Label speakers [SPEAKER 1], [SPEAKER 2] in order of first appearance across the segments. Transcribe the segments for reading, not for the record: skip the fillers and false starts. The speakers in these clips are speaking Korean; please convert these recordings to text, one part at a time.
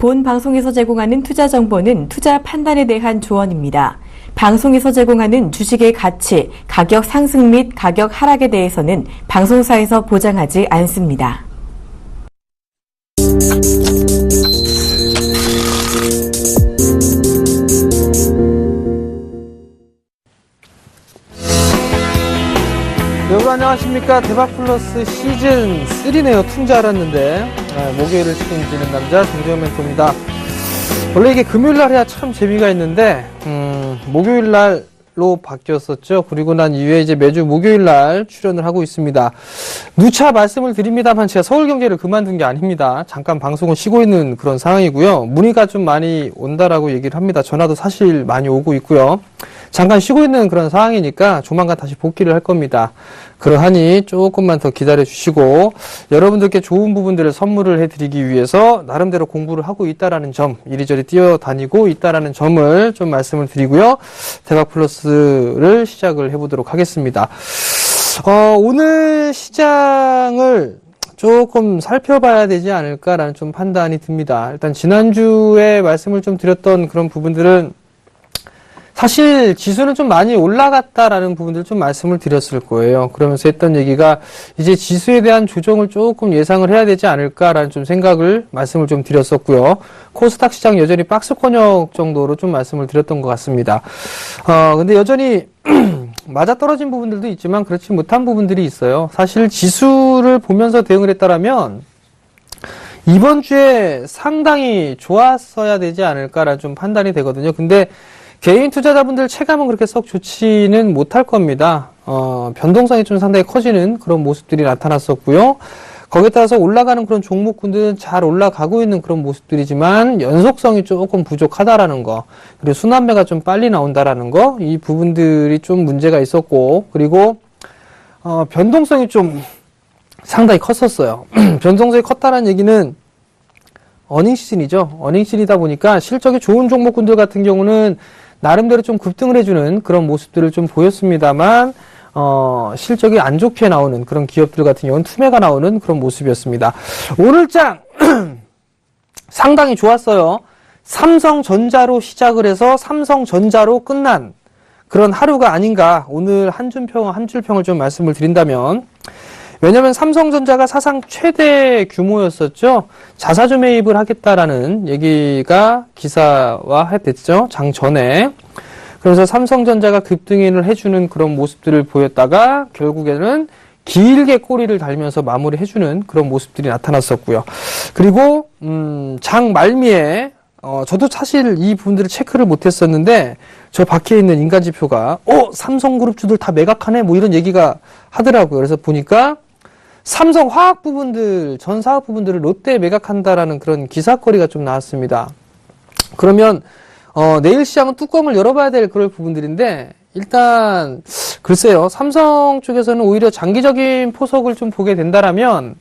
[SPEAKER 1] 본 방송에서 제공하는 투자 정보는 투자 판단에 대한 조언입니다. 방송에서 제공하는 주식의 가치, 가격 상승 및 가격 하락에 대해서는 방송사에서 보장하지 않습니다.
[SPEAKER 2] 여러분 안녕하십니까. 대박플러스 시즌 3네요. 퉁자 알았는데 목요일을 책임지는 남자 정재현 멘토입니다. 원래 이게 금요일날 해야 참 재미가 있는데 목요일날로 바뀌었었죠. 그리고 난 이후에 이제 매주 목요일날 출연을 하고 있습니다. 누차 말씀을 드립니다만 제가 서울경제를 그만둔 게 아닙니다. 잠깐 방송을 쉬고 있는 그런 상황이고요. 문의가 좀 많이 온다라고 얘기를 합니다. 전화도 사실 많이 오고 있고요. 잠깐 쉬고 있는 그런 상황이니까 조만간 다시 복귀를 할 겁니다. 그러하니 조금만 더 기다려 주시고 여러분들께 좋은 부분들을 선물을 해드리기 위해서 나름대로 공부를 하고 있다라는 점, 이리저리 뛰어다니고 있다라는 점을 좀 말씀을 드리고요. 대박플러스를 시작을 해보도록 하겠습니다. 오늘 시장을 조금 살펴봐야 되지 않을까라는 좀 판단이 듭니다. 일단 지난주에 말씀을 좀 드렸던 그런 부분들은 사실 지수는 좀 많이 올라갔다라는 부분들 좀 말씀을 드렸을 거예요. 그러면서 했던 얘기가 이제 지수에 대한 조정을 조금 예상을 해야 되지 않을까라는 좀 생각을 말씀을 좀 드렸었고요. 코스닥 시장 여전히 박스권역 정도로 좀 말씀을 드렸던 것 같습니다. 근데 여전히 맞아떨어진 부분들도 있지만 그렇지 못한 부분들이 있어요. 사실 지수를 보면서 대응을 했다라면 이번 주에 상당히 좋았어야 되지 않을까라는 좀 판단이 되거든요. 근데 개인 투자자분들 체감은 그렇게 썩 좋지는 못할 겁니다. 변동성이 좀 상당히 커지는 그런 모습들이 나타났었고요. 거기에 따라서 올라가는 그런 종목군들은 잘 올라가고 있는 그런 모습들이지만 연속성이 조금 부족하다라는 거, 그리고 순환매가 좀 빨리 나온다라는 거, 이 부분들이 좀 문제가 있었고, 그리고 변동성이 좀 상당히 컸었어요. 변동성이 컸다는 얘기는 어닝 시즌이죠. 어닝 시즌이다 보니까 실적이 좋은 종목군들 같은 경우는 나름대로 좀 급등을 해주는 그런 모습들을 좀 보였습니다만 실적이 안 좋게 나오는 그런 기업들 같은 경우는 투매가 나오는 그런 모습이었습니다. 오늘장 상당히 좋았어요. 삼성전자로 시작을 해서 삼성전자로 끝난 그런 하루가 아닌가. 오늘 한 줄평을 좀 말씀을 드린다면, 왜냐면 삼성전자가 사상 최대 규모였었죠. 자사주 매입을 하겠다라는 얘기가 기사화됐죠. 장 전에. 그래서 삼성전자가 급등인을 해주는 그런 모습들을 보였다가 결국에는 길게 꼬리를 달면서 마무리해주는 그런 모습들이 나타났었고요. 그리고 장 말미에 저도 사실 이 부분들을 체크를 못했었는데 저 밖에 있는 인간지표가 삼성그룹주들 다 매각하네 뭐 이런 얘기가 하더라고요. 그래서 보니까 삼성화학 부분들, 전 사업 부분들을 롯데에 매각한다라는 그런 기사거리가 좀 나왔습니다. 그러면 내일 시장은 뚜껑을 열어봐야 될 그런 부분들인데, 일단 글쎄요, 삼성 쪽에서는 오히려 장기적인 포석을 좀 보게 된다라면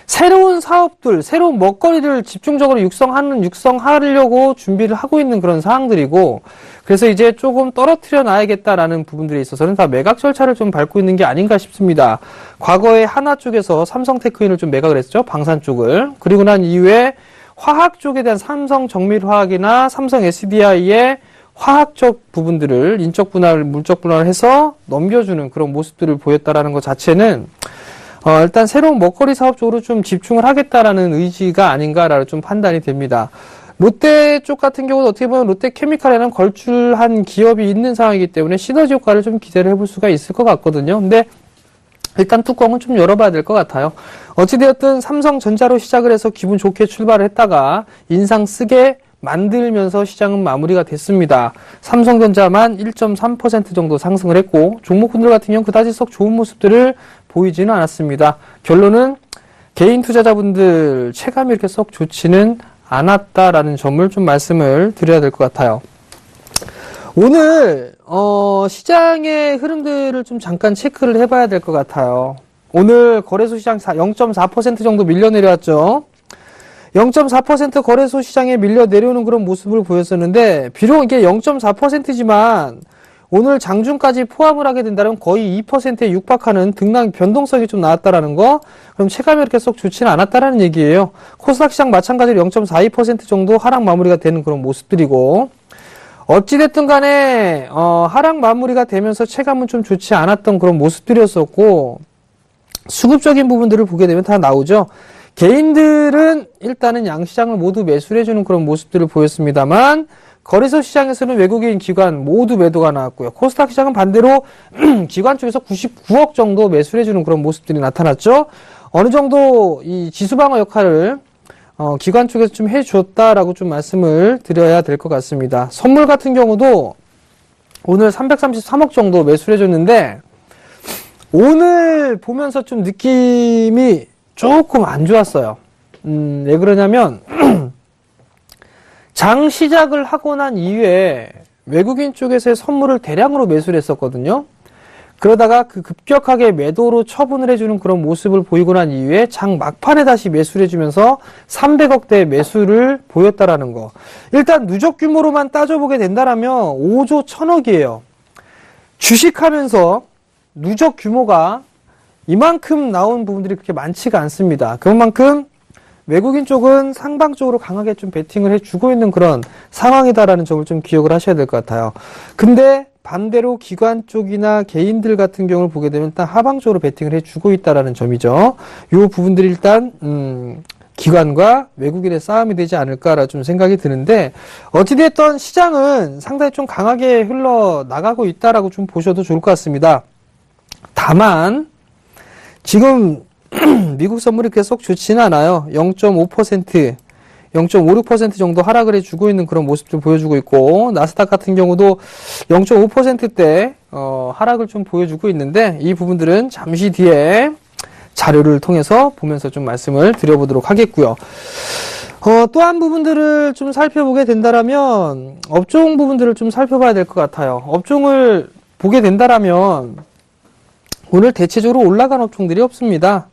[SPEAKER 2] 새로운 사업들, 새로운 먹거리를 집중적으로 육성하려고 준비를 하고 있는 그런 상황들이고, 그래서 이제 조금 떨어뜨려 놔야겠다라는 부분들에 있어서는 다 매각 절차를 좀 밟고 있는 게 아닌가 싶습니다. 과거에 하나 쪽에서 삼성테크인을 좀 매각을 했죠. 방산 쪽을. 그리고 난 이후에 화학 쪽에 대한 삼성 정밀화학이나 삼성 SDI의 화학적 부분들을 인적 분할, 물적 분할을 해서 넘겨주는 그런 모습들을 보였다라는 것 자체는 일단 새로운 먹거리 사업 쪽으로 좀 집중을 하겠다라는 의지가 아닌가라는 좀 판단이 됩니다. 롯데 쪽 같은 경우는 어떻게 보면 롯데케미칼에는 걸출한 기업이 있는 상황이기 때문에 시너지 효과를 좀 기대를 해볼 수가 있을 것 같거든요. 근데 일단 뚜껑은 좀 열어봐야 될 것 같아요. 어찌되었든 삼성전자로 시작을 해서 기분 좋게 출발을 했다가 인상 쓰게 만들면서 시장은 마무리가 됐습니다. 삼성전자만 1.3% 정도 상승을 했고 종목군들 같은 경우는 그다지 썩 좋은 모습들을 보이지는 않았습니다. 결론은 개인 투자자분들 체감이 이렇게 썩 좋지는 않았다라는 점을 좀 말씀을 드려야 될 것 같아요. 오늘 시장의 흐름들을 좀 잠깐 체크를 해봐야 될 것 같아요. 오늘 거래소 시장 0.4% 정도 밀려 내려왔죠. 0.4% 거래소 시장에 밀려 내려오는 그런 모습을 보였었는데, 비록 이게 0.4%지만 오늘 장중까지 포함을 하게 된다면 거의 2%에 육박하는 등락 변동성이 좀 나왔다라는 거. 그럼 체감이 이렇게 썩 좋지는 않았다라는 얘기예요. 코스닥 시장 마찬가지로 0.42% 정도 하락 마무리가 되는 그런 모습들이고, 어찌됐든 간에 하락 마무리가 되면서 체감은 좀 좋지 않았던 그런 모습들이었었고, 수급적인 부분들을 보게 되면 다 나오죠. 개인들은 일단은 양시장을 모두 매수를 해주는 그런 모습들을 보였습니다만, 거래소 시장에서는 외국인 기관 모두 매도가 나왔고요. 코스닥 시장은 반대로 기관 쪽에서 99억 정도 매수를 해주는 그런 모습들이 나타났죠. 어느 정도 이 지수 방어 역할을 기관 쪽에서 좀 해줬다라고 좀 말씀을 드려야 될 것 같습니다. 선물 같은 경우도 오늘 333억 정도 매수를 해줬는데, 오늘 보면서 좀 느낌이 조금 안 좋았어요. 왜 그러냐면 장 시작을 하고 난 이후에 외국인 쪽에서의 선물을 대량으로 매수를 했었거든요. 그러다가 그 급격하게 매도로 처분을 해주는 그런 모습을 보이고 난 이후에 장 막판에 다시 매수를 해주면서 300억대 매수를 보였다라는 거. 일단 누적 규모로만 따져보게 된다라면 5조 1000억이에요. 주식하면서 누적 규모가 이만큼 나온 부분들이 그렇게 많지가 않습니다. 그만큼 외국인 쪽은 상방 쪽으로 강하게 좀 베팅을 해주고 있는 그런 상황이다라는 점을 좀 기억을 하셔야 될 것 같아요. 근데 반대로 기관 쪽이나 개인들 같은 경우를 보게 되면 일단 하방 쪽으로 베팅을 해주고 있다라는 점이죠. 이 부분들이 일단 기관과 외국인의 싸움이 되지 않을까라 좀 생각이 드는데, 어찌됐든 시장은 상당히 좀 강하게 흘러나가고 있다라고 좀 보셔도 좋을 것 같습니다. 다만 지금 미국 선물이 계속 좋지는 않아요. 0.5%, 0.56% 정도 하락을 해주고 있는 그런 모습을 보여주고 있고, 나스닥 같은 경우도 0.5%대 하락을 좀 보여주고 있는데, 이 부분들은 잠시 뒤에 자료를 통해서 보면서 좀 말씀을 드려보도록 하겠고요. 또 한 부분들을 좀 살펴보게 된다라면 업종 부분들을 좀 살펴봐야 될 것 같아요. 업종을 보게 된다라면 오늘 대체적으로 올라간 업종들이 없습니다.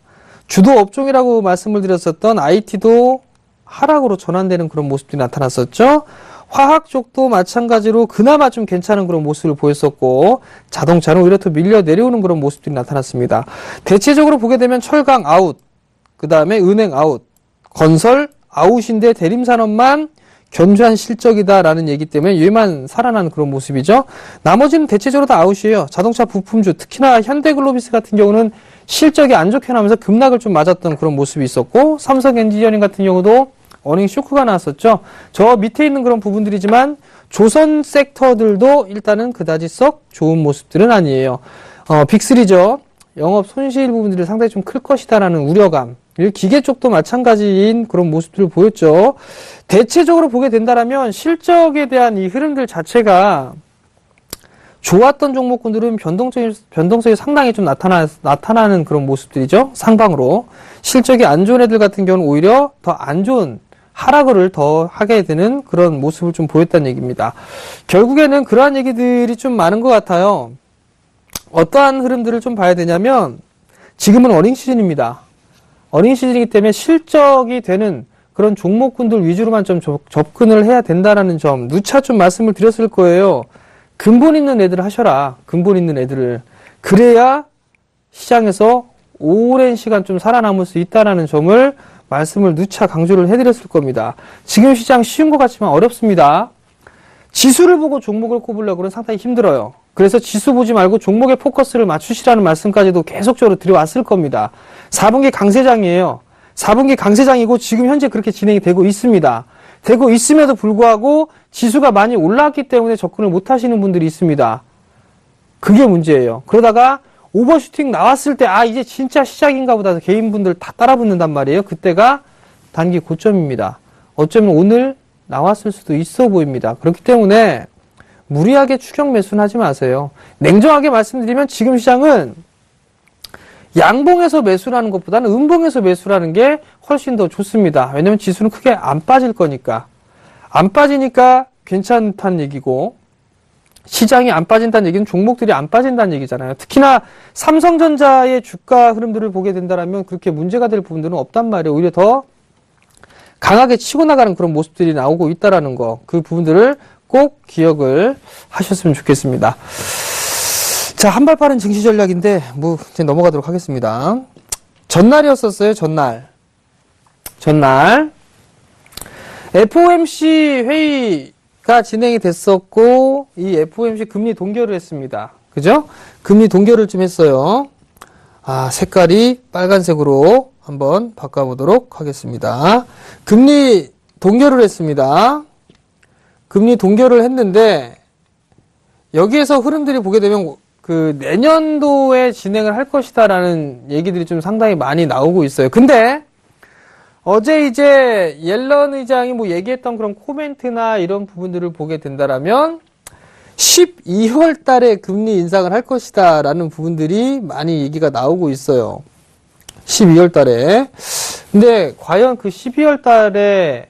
[SPEAKER 2] 주도 업종이라고 말씀을 드렸었던 IT도 하락으로 전환되는 그런 모습들이 나타났었죠. 화학 쪽도 마찬가지로 그나마 좀 괜찮은 그런 모습을 보였었고, 자동차는 오히려 더 밀려 내려오는 그런 모습들이 나타났습니다. 대체적으로 보게 되면 철강 아웃, 그 다음에 은행 아웃, 건설 아웃인데 대림산업만 견조한 실적이다라는 얘기 때문에 얘만 살아나는 그런 모습이죠. 나머지는 대체적으로 다 아웃이에요. 자동차 부품주, 특히나 현대글로비스 같은 경우는 실적이 안 좋게 나면서 급락을 좀 맞았던 그런 모습이 있었고, 삼성 엔지니어링 같은 경우도 어닝 쇼크가 나왔었죠. 저 밑에 있는 그런 부분들이지만 조선 섹터들도 일단은 그다지 썩 좋은 모습들은 아니에요. 빅3죠. 영업 손실 부분들이 상당히 좀 클 것이다라는 우려감. 기계 쪽도 마찬가지인 그런 모습들을 보였죠. 대체적으로 보게 된다라면 실적에 대한 이 흐름들 자체가 좋았던 종목군들은 변동성이 상당히 좀 나타나는 그런 모습들이죠. 상방으로. 실적이 안 좋은 애들 같은 경우는 오히려 더 안 좋은 하락을 더 하게 되는 그런 모습을 좀 보였다는 얘기입니다. 결국에는 그러한 얘기들이 좀 많은 것 같아요. 어떠한 흐름들을 좀 봐야 되냐면, 지금은 어닝 시즌입니다. 어닝 시즌이기 때문에 실적이 되는 그런 종목군들 위주로만 좀 접근을 해야 된다는 점, 누차 좀 말씀을 드렸을 거예요. 근본 있는 애들을 하셔라. 근본 있는 애들을. 그래야 시장에서 오랜 시간 좀 살아남을 수 있다는 점을 말씀을 누차 강조를 해드렸을 겁니다. 지금 시장 쉬운 것 같지만 어렵습니다. 지수를 보고 종목을 꼽으려고는 상당히 힘들어요. 그래서 지수 보지 말고 종목에 포커스를 맞추시라는 말씀까지도 계속적으로 드려왔을 겁니다. 4분기 강세장이에요. 4분기 강세장이고 지금 현재 그렇게 진행이 되고 있습니다. 되고 있음에도 불구하고 지수가 많이 올라왔기 때문에 접근을 못 하시는 분들이 있습니다. 그게 문제예요. 그러다가 오버슈팅 나왔을 때 이제 진짜 시작인가 보다 해서 개인분들 다 따라붙는단 말이에요. 그때가 단기 고점입니다. 어쩌면 오늘 나왔을 수도 있어 보입니다. 그렇기 때문에 무리하게 추격 매수는 하지 마세요. 냉정하게 말씀드리면 지금 시장은 양봉에서 매수라는 것보다는 음봉에서 매수라는 게 훨씬 더 좋습니다. 왜냐면 지수는 크게 안 빠질 거니까. 안 빠지니까 괜찮다는 얘기고, 시장이 안 빠진다는 얘기는 종목들이 안 빠진다는 얘기잖아요. 특히나 삼성전자의 주가 흐름들을 보게 된다면 그렇게 문제가 될 부분들은 없단 말이에요. 오히려 더 강하게 치고 나가는 그런 모습들이 나오고 있다라는 거, 그 부분들을 꼭 기억을 하셨으면 좋겠습니다. 자, 한 발 빠른 증시 전략인데, 이제 넘어가도록 하겠습니다. 전날이었었어요, 전날. FOMC 회의가 진행이 됐었고, 이 FOMC 금리 동결을 했습니다. 그죠? 금리 동결을 좀 했어요. 색깔이 빨간색으로 한번 바꿔보도록 하겠습니다. 금리 동결을 했습니다. 금리 동결을 했는데, 여기에서 흐름들이 보게 되면, 내년도에 진행을 할 것이다라는 얘기들이 좀 상당히 많이 나오고 있어요. 근데, 어제 이제 옐런 의장이 얘기했던 그런 코멘트나 이런 부분들을 보게 된다라면 12월 달에 금리 인상을 할 것이다 라는 부분들이 많이 얘기가 나오고 있어요. 12월 달에. 근데 과연 그 12월 달에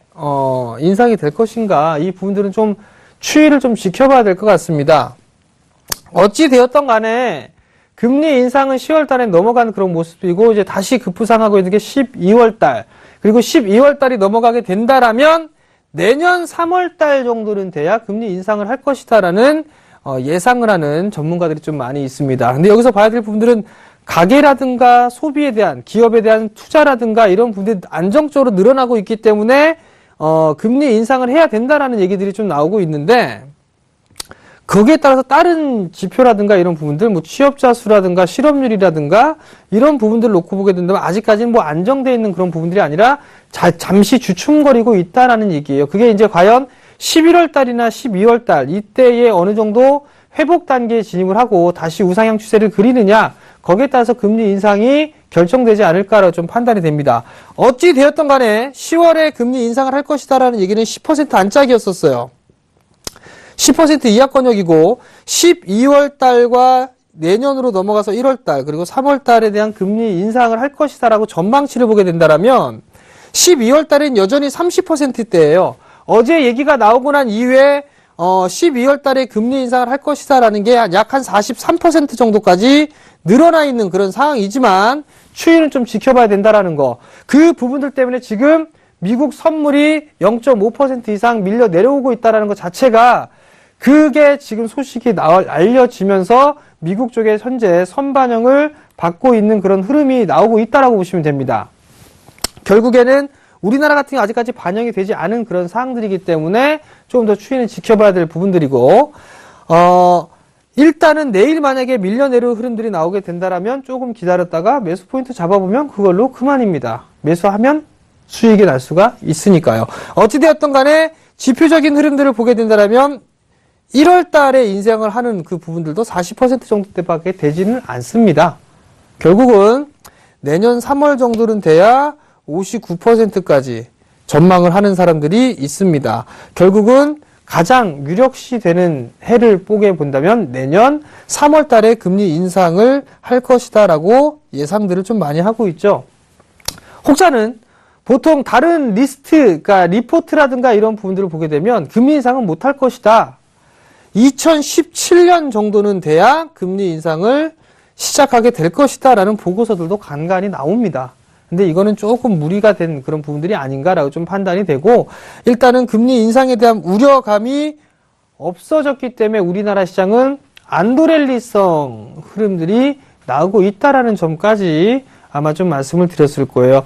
[SPEAKER 2] 인상이 될 것인가, 이 부분들은 좀 추이를 좀 지켜봐야 될 것 같습니다. 어찌 되었던 간에 금리 인상은 10월 달에 넘어간 그런 모습이고, 이제 다시 급부상하고 있는 게 12월 달. 그리고 12월 달이 넘어가게 된다라면 내년 3월 달 정도는 돼야 금리 인상을 할 것이다라는 예상을 하는 전문가들이 좀 많이 있습니다. 근데 여기서 봐야 될 부분들은 가계라든가 소비에 대한, 기업에 대한 투자라든가 이런 부분들이 안정적으로 늘어나고 있기 때문에 금리 인상을 해야 된다라는 얘기들이 좀 나오고 있는데, 거기에 따라서 다른 지표라든가 이런 부분들, 취업자 수라든가 실업률이라든가 이런 부분들을 놓고 보게 된다면 아직까지는 안정되어 있는 그런 부분들이 아니라 잠시 주춤거리고 있다라는 얘기예요. 그게 이제 과연 11월 달이나 12월 달 이때에 어느 정도 회복 단계에 진입을 하고 다시 우상향 추세를 그리느냐, 거기에 따라서 금리 인상이 결정되지 않을까라고 좀 판단이 됩니다. 어찌 되었던 간에 10월에 금리 인상을 할 것이다라는 얘기는 10% 안짝이었었어요. 10% 이하권역이고 12월 달과 내년으로 넘어가서 1월 달 그리고 3월 달에 대한 금리 인상을 할 것이다라고 전망치를 보게 된다라면 12월 달엔 여전히 30%대예요. 어제 얘기가 나오고 난 이후에 12월 달에 금리 인상을 할 것이다라는 게 약 한 43% 정도까지 늘어나 있는 그런 상황이지만 추이는 좀 지켜봐야 된다라는 거. 그 부분들 때문에 지금 미국 선물이 0.5% 이상 밀려 내려오고 있다라는 것 자체가, 그게 지금 소식이 알려지면서 미국 쪽에 현재 선반영을 받고 있는 그런 흐름이 나오고 있다라고 보시면 됩니다. 결국에는 우리나라 같은 경우 아직까지 반영이 되지 않은 그런 사항들이기 때문에 조금 더 추이는 지켜봐야 될 부분들이고, 일단은 내일 만약에 밀려 내려올 흐름들이 나오게 된다라면 조금 기다렸다가 매수 포인트 잡아보면 그걸로 그만입니다. 매수하면 수익이 날 수가 있으니까요. 어찌되었던 간에 지표적인 흐름들을 보게 된다라면 1월 달에 인상을 하는 그 부분들도 40% 정도밖에 되지는 않습니다. 결국은 내년 3월 정도는 돼야 59%까지 전망을 하는 사람들이 있습니다. 결국은 가장 유력시 되는 해를 보게 본다면 내년 3월 달에 금리 인상을 할 것이다 라고 예상들을 좀 많이 하고 있죠. 혹자는 보통 다른 리스트, 그러니까 리포트라든가 이런 부분들을 보게 되면 금리 인상은 못할 것이다. 2017년 정도는 돼야 금리 인상을 시작하게 될 것이다 라는 보고서들도 간간히 나옵니다. 근데 이거는 조금 무리가 된 그런 부분들이 아닌가라고 좀 판단이 되고, 일단은 금리 인상에 대한 우려감이 없어졌기 때문에 우리나라 시장은 안도랠리성 흐름들이 나오고 있다라는 점까지 아마 좀 말씀을 드렸을 거예요.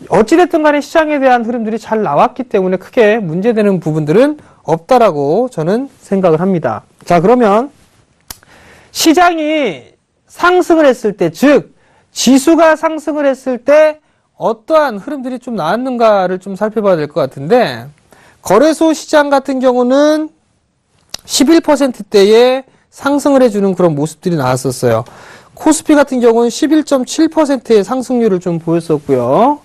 [SPEAKER 2] 어찌됐든 간에 시장에 대한 흐름들이 잘 나왔기 때문에 크게 문제되는 부분들은 없다라고 저는 생각을 합니다. 자, 그러면 시장이 상승을 했을 때, 즉 지수가 상승을 했을 때 어떠한 흐름들이 좀 나왔는가를 좀 살펴봐야 될 것 같은데, 거래소 시장 같은 경우는 11%대에 상승을 해주는 그런 모습들이 나왔었어요. 코스피 같은 경우는 11.7%의 상승률을 좀 보였었고요.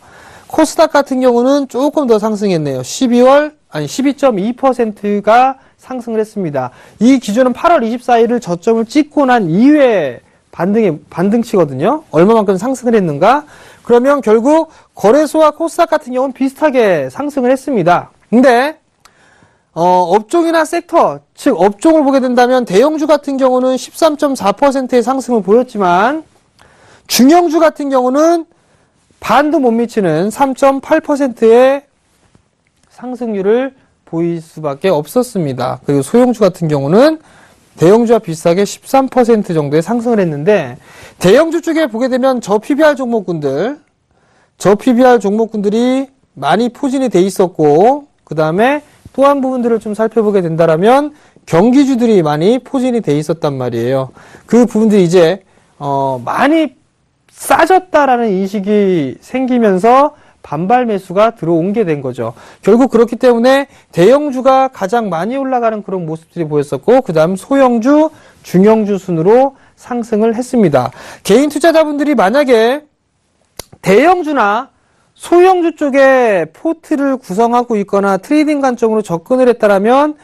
[SPEAKER 2] 코스닥 같은 경우는 조금 더 상승했네요. 12.2%가 상승을 했습니다. 이 기준은 8월 24일을 저점을 찍고 난 이후에 반등치거든요. 얼마만큼 상승을 했는가? 그러면 결국 거래소와 코스닥 같은 경우는 비슷하게 상승을 했습니다. 근데 업종이나 섹터, 즉 업종을 보게 된다면 대형주 같은 경우는 13.4%의 상승을 보였지만 중형주 같은 경우는 반도 못 미치는 3.8%의 상승률을 보일 수밖에 없었습니다. 그리고 소형주 같은 경우는 대형주와 비슷하게 13% 정도의 상승을 했는데, 대형주 쪽에 보게 되면 저PBR 종목군들이 많이 포진이 돼 있었고, 그 다음에 또 한 부분들을 좀 살펴보게 된다라면 경기주들이 많이 포진이 돼 있었단 말이에요. 그 부분들이 이제 많이 싸졌다라는 인식이 생기면서 반발 매수가 들어온 게 된 거죠. 결국 그렇기 때문에 대형주가 가장 많이 올라가는 그런 모습들이 보였었고, 그 다음 소형주, 중형주 순으로 상승을 했습니다. 개인 투자자분들이 만약에 대형주나 소형주 쪽에 포트를 구성하고 있거나 트레이딩 관점으로 접근을 했다라면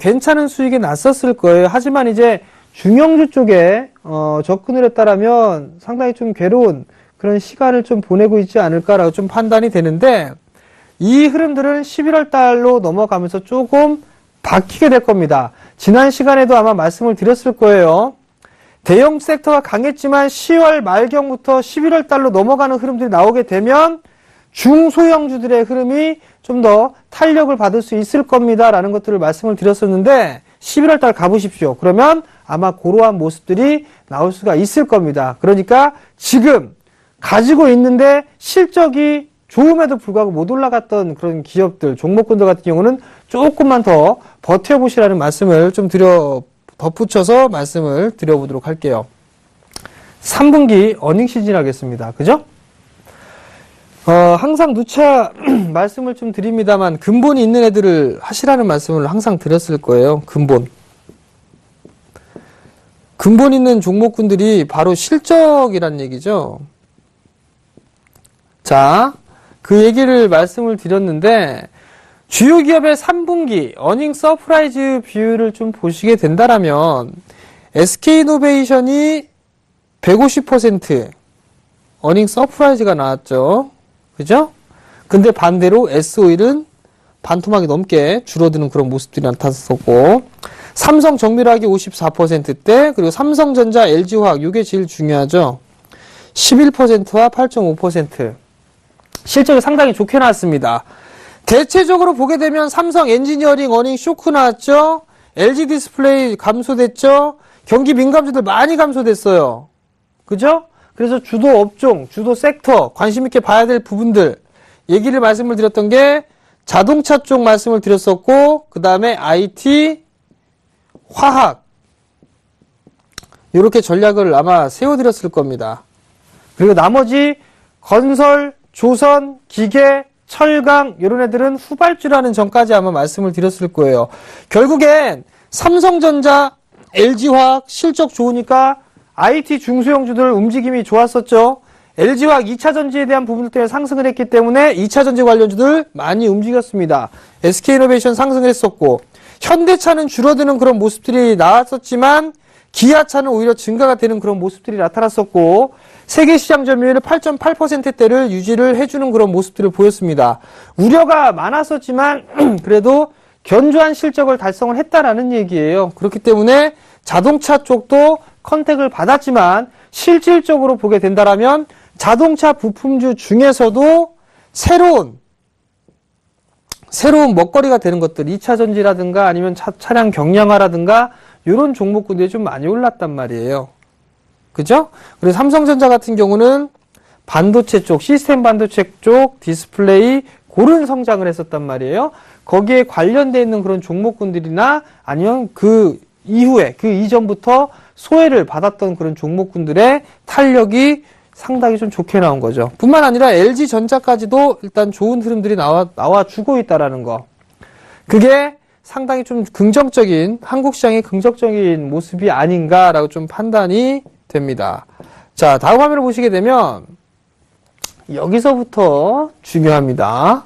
[SPEAKER 2] 괜찮은 수익이 났었을 거예요. 하지만 이제 중형주 쪽에 접근을 했다라면 상당히 좀 괴로운 그런 시간을 좀 보내고 있지 않을까라고 좀 판단이 되는데, 이 흐름들은 11월 달로 넘어가면서 조금 바뀌게 될 겁니다. 지난 시간에도 아마 말씀을 드렸을 거예요. 대형 섹터가 강했지만 10월 말경부터 11월 달로 넘어가는 흐름들이 나오게 되면 중소형주들의 흐름이 좀 더 탄력을 받을 수 있을 겁니다 라는 것들을 말씀을 드렸었는데, 11월 달 가보십시오. 그러면 아마 그러한 모습들이 나올 수가 있을 겁니다. 그러니까 지금 가지고 있는데 실적이 좋음에도 불구하고 못 올라갔던 그런 기업들, 종목군들 같은 경우는 조금만 더 버텨보시라는 말씀을 좀 덧붙여서 말씀을 드려보도록 할게요. 3분기 어닝 시즌 하겠습니다. 그죠? 항상 누차 말씀을 좀 드립니다만, 근본이 있는 애들을 하시라는 말씀을 항상 드렸을 거예요. 근본 있는 종목군들이 바로 실적이란 얘기죠. 자, 그 얘기를 말씀을 드렸는데, 주요 기업의 3분기 어닝 서프라이즈 비율을 좀 보시게 된다라면, SK이노베이션이 150% 어닝 서프라이즈가 나왔죠. 그죠? 근데 반대로 S오일은 반토막이 넘게 줄어드는 그런 모습들이 나타났었고, 삼성 정밀화학이 54%대, 그리고 삼성전자, LG화학, 이게 제일 중요하죠. 11%와 8.5%. 실적이 상당히 좋게 나왔습니다. 대체적으로 보게 되면 삼성 엔지니어링 어닝 쇼크 나왔죠. LG 디스플레이 감소됐죠. 경기 민감주들 많이 감소됐어요. 그죠? 그래서 주도 업종, 주도 섹터, 관심 있게 봐야 될 부분들 얘기를 말씀을 드렸던 게 자동차 쪽 말씀을 드렸었고, 그 다음에 IT, 화학 이렇게 전략을 아마 세워드렸을 겁니다. 그리고 나머지 건설, 조선, 기계, 철강 이런 애들은 후발주라는 점까지 아마 말씀을 드렸을 거예요. 결국엔 삼성전자, LG화학 실적 좋으니까 IT 중소형주들 움직임이 좋았었죠. LG화학 2차전지에 대한 부분들 때문에 상승을 했기 때문에 2차전지 관련주들 많이 움직였습니다. SK이노베이션 상승을 했었고, 현대차는 줄어드는 그런 모습들이 나왔었지만 기아차는 오히려 증가가 되는 그런 모습들이 나타났었고, 세계시장 점유율 8.8%대를 유지를 해주는 그런 모습들을 보였습니다. 우려가 많았었지만 그래도 견조한 실적을 달성을 했다라는 얘기예요. 그렇기 때문에 자동차 쪽도 컨택을 받았지만 실질적으로 보게 된다라면 자동차 부품주 중에서도 새로운 먹거리가 되는 것들, 2차 전지라든가 아니면 차량 경량화라든가 이런 종목군들이 좀 많이 올랐단 말이에요. 그죠? 그래서 삼성전자 같은 경우는 반도체 쪽, 시스템 반도체 쪽, 디스플레이 고른 성장을 했었단 말이에요. 거기에 관련되어 있는 그런 종목군들이나 아니면 그 이후에, 그 이전부터 소외를 받았던 그런 종목군들의 탄력이 상당히 좀 좋게 나온 거죠. 뿐만 아니라 LG전자까지도 일단 좋은 흐름들이 나와주고 있다라는 거. 그게 상당히 좀 긍정적인, 한국 시장의 긍정적인 모습이 아닌가라고 좀 판단이 됩니다. 자, 다음 화면을 보시게 되면 여기서부터 중요합니다.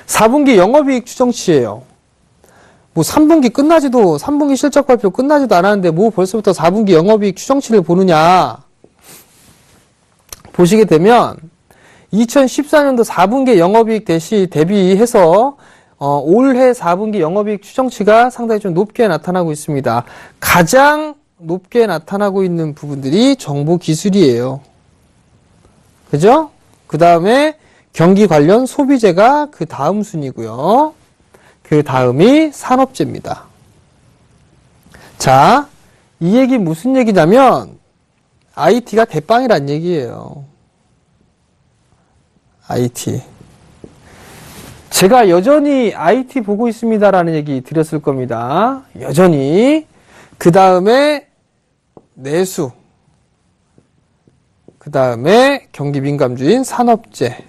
[SPEAKER 2] 4분기 영업이익 추정치예요. 뭐 3분기 실적 발표 끝나지도 않았는데 뭐 벌써부터 4분기 영업이익 추정치를 보느냐. 보시게 되면 2014년도 4분기 영업이익 대비해서 올해 4분기 영업이익 추정치가 상당히 좀 높게 나타나고 있습니다. 가장 높게 나타나고 있는 부분들이 정보기술이에요. 그죠? 그 다음에 경기 관련 소비재가 그 다음 순이고요. 그 다음이 산업재입니다. 자, 이 얘기 무슨 얘기냐면 IT가 대빵이란 얘기예요. IT. 제가 여전히 IT 보고 있습니다라는 얘기 드렸을 겁니다. 여전히. 그 다음에 내수. 그 다음에 경기 민감주인 산업재.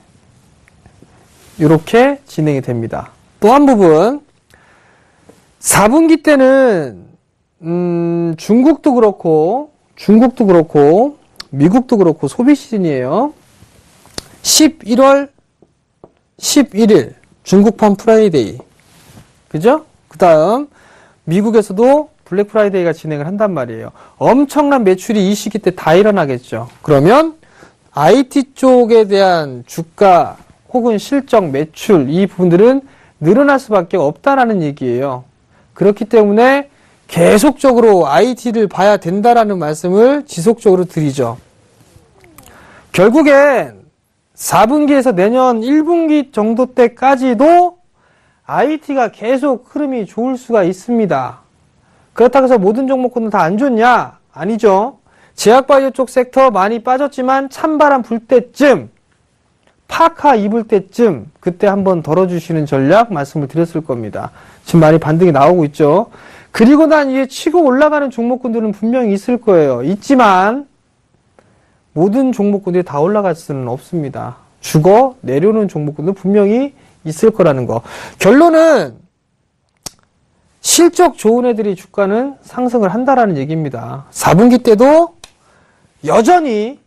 [SPEAKER 2] 이렇게 진행이 됩니다. 또 한 부분. 4분기 때는 중국도 그렇고 미국도 그렇고 소비 시즌이에요. 11월 11일 중국판 프라이데이. 그죠? 그 다음 미국에서도 블랙 프라이데이가 진행을 한단 말이에요. 엄청난 매출이 이 시기 때 다 일어나겠죠. 그러면 IT 쪽에 대한 주가 혹은 실적, 매출 이 부분들은 늘어날 수밖에 없다라는 얘기예요. 그렇기 때문에 계속적으로 IT를 봐야 된다라는 말씀을 지속적으로 드리죠. 결국엔 4분기에서 내년 1분기 정도 때까지도 IT가 계속 흐름이 좋을 수가 있습니다. 그렇다고 해서 모든 종목군은 다 안 좋냐? 아니죠. 제약바이오 쪽 섹터 많이 빠졌지만 찬바람 불 때쯤, 파카 입을 때쯤 그때 한번 덜어주시는 전략 말씀을 드렸을 겁니다. 지금 많이 반등이 나오고 있죠. 그리고 난 이에 치고 올라가는 종목군들은 분명히 있을 거예요. 있지만 모든 종목군들이 다 올라갈 수는 없습니다. 죽어 내려오는 종목군도 분명히 있을 거라는 거. 결론은 실적 좋은 애들이 주가는 상승을 한다라는 얘기입니다. 4분기 때도 여전히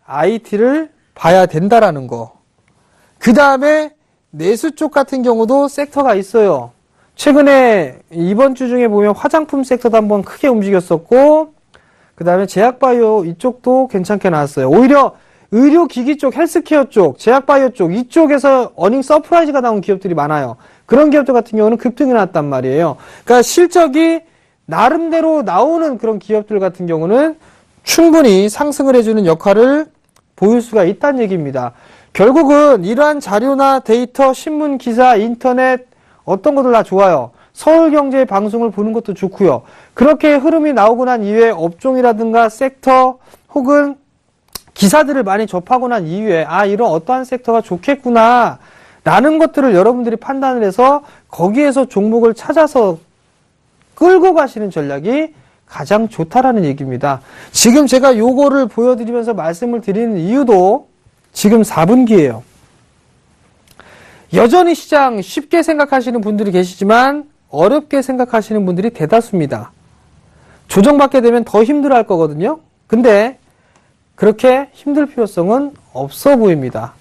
[SPEAKER 2] IT를 봐야 된다라는 거. 그 다음에 내수 쪽 같은 경우도 섹터가 있어요. 최근에 이번 주 중에 보면 화장품 섹터도 한번 크게 움직였었고, 그 다음에 제약바이오 이쪽도 괜찮게 나왔어요. 오히려 의료기기 쪽, 헬스케어 쪽, 제약바이오 쪽 이쪽에서 어닝 서프라이즈가 나온 기업들이 많아요. 그런 기업들 같은 경우는 급등이 났단 말이에요. 그러니까 실적이 나름대로 나오는 그런 기업들 같은 경우는 충분히 상승을 해주는 역할을 보일 수가 있다는 얘기입니다. 결국은 이러한 자료나 데이터, 신문, 기사, 인터넷 어떤 것들 다 좋아요. 서울경제 방송을 보는 것도 좋고요. 그렇게 흐름이 나오고 난 이후에 업종이라든가 섹터 혹은 기사들을 많이 접하고 난 이후에 이런 어떠한 섹터가 좋겠구나 라는 것들을 여러분들이 판단을 해서 거기에서 종목을 찾아서 끌고 가시는 전략이 가장 좋다라는 얘기입니다. 지금 제가 요거를 보여드리면서 말씀을 드리는 이유도 지금 4분기예요. 여전히 시장 쉽게 생각하시는 분들이 계시지만 어렵게 생각하시는 분들이 대다수입니다. 조정받게 되면 더 힘들어할 거거든요. 근데 그렇게 힘들 필요성은 없어 보입니다.